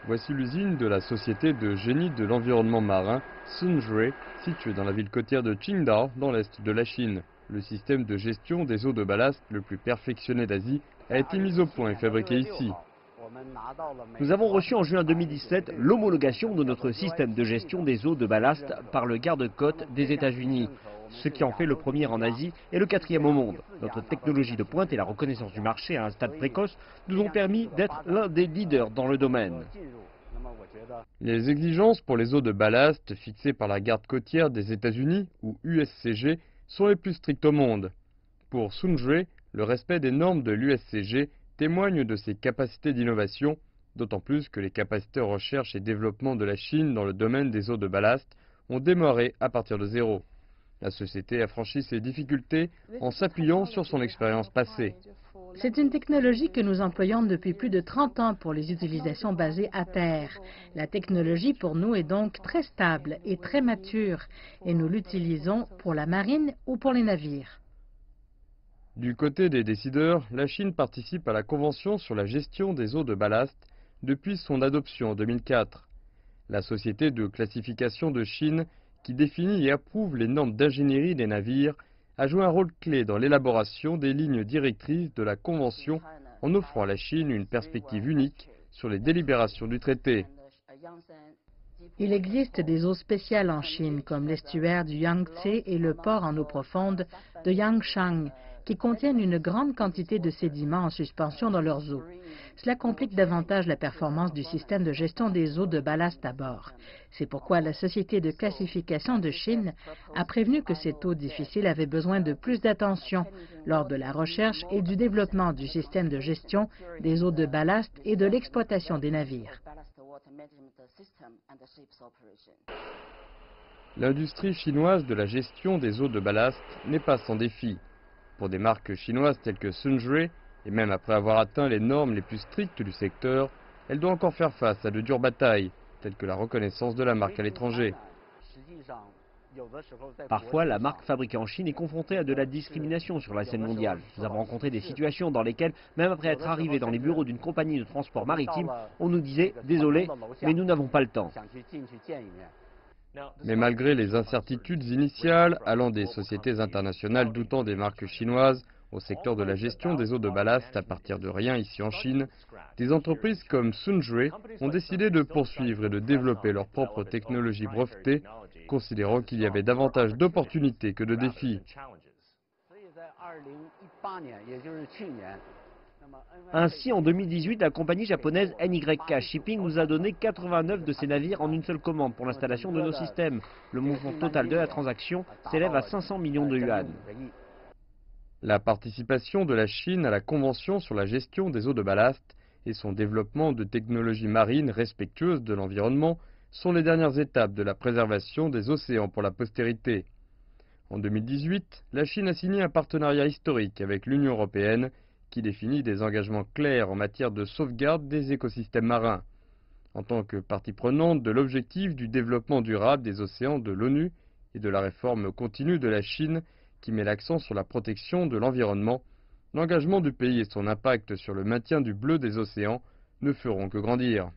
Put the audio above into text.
Voici l'usine de la société de génie de l'environnement marin Sunjue, située dans la ville côtière de Qingdao, dans l'est de la Chine. Le système de gestion des eaux de ballast le plus perfectionné d'Asie a été mis au point et fabriqué ici. Nous avons reçu en juin 2017 l'homologation de notre système de gestion des eaux de ballast par le garde-côte des États-Unis, ce qui en fait le premier en Asie et le quatrième au monde. Notre technologie de pointe et la reconnaissance du marché à un stade précoce nous ont permis d'être l'un des leaders dans le domaine. Les exigences pour les eaux de ballast fixées par la garde côtière des États-Unis, ou USCG, sont les plus strictes au monde. Pour Sunjue, le respect des normes de l'USCG témoigne de ses capacités d'innovation, d'autant plus que les capacités de recherche et développement de la Chine dans le domaine des eaux de ballast ont démarré à partir de zéro. La société a franchi ses difficultés en s'appuyant sur son expérience passée. C'est une technologie que nous employons depuis plus de 30 ans pour les utilisations basées à terre. La technologie pour nous est donc très stable et très mature et nous l'utilisons pour la marine ou pour les navires. Du côté des décideurs, la Chine participe à la Convention sur la gestion des eaux de ballast depuis son adoption en 2004. La société de classification de Chine, qui définit et approuve les normes d'ingénierie des navires, a joué un rôle clé dans l'élaboration des lignes directrices de la Convention en offrant à la Chine une perspective unique sur les délibérations du traité. Il existe des eaux spéciales en Chine, comme l'estuaire du Yangtze et le port en eau profonde de Yangshan, qui contiennent une grande quantité de sédiments en suspension dans leurs eaux. Cela complique davantage la performance du système de gestion des eaux de ballast à bord. C'est pourquoi la Société de classification de Chine a prévenu que cette eau difficile avait besoin de plus d'attention lors de la recherche et du développement du système de gestion des eaux de ballast et de l'exploitation des navires. L'industrie chinoise de la gestion des eaux de ballast n'est pas sans défi. Pour des marques chinoises telles que Sunjue, et même après avoir atteint les normes les plus strictes du secteur, elle doit encore faire face à de dures batailles, telles que la reconnaissance de la marque à l'étranger. Parfois, la marque fabriquée en Chine est confrontée à de la discrimination sur la scène mondiale. Nous avons rencontré des situations dans lesquelles, même après être arrivés dans les bureaux d'une compagnie de transport maritime, on nous disait « Désolé, mais nous n'avons pas le temps ». Mais malgré les incertitudes initiales, allant des sociétés internationales doutant des marques chinoises au secteur de la gestion des eaux de ballast à partir de rien ici en Chine, des entreprises comme Sunjue ont décidé de poursuivre et de développer leur propre technologie brevetée, considérant qu'il y avait davantage d'opportunités que de défis. Ainsi, en 2018, la compagnie japonaise NYK Shipping nous a donné 89 de ses navires en une seule commande pour l'installation de nos systèmes. Le montant total de la transaction s'élève à 500 millions de yuan. La participation de la Chine à la Convention sur la gestion des eaux de ballast et son développement de technologies marines respectueuses de l'environnement sont les dernières étapes de la préservation des océans pour la postérité. En 2018, la Chine a signé un partenariat historique avec l'Union européenne qui définit des engagements clairs en matière de sauvegarde des écosystèmes marins. En tant que partie prenante de l'objectif du développement durable des océans de l'ONU et de la réforme continue de la Chine qui met l'accent sur la protection de l'environnement, l'engagement du pays et son impact sur le maintien du bleu des océans ne feront que grandir.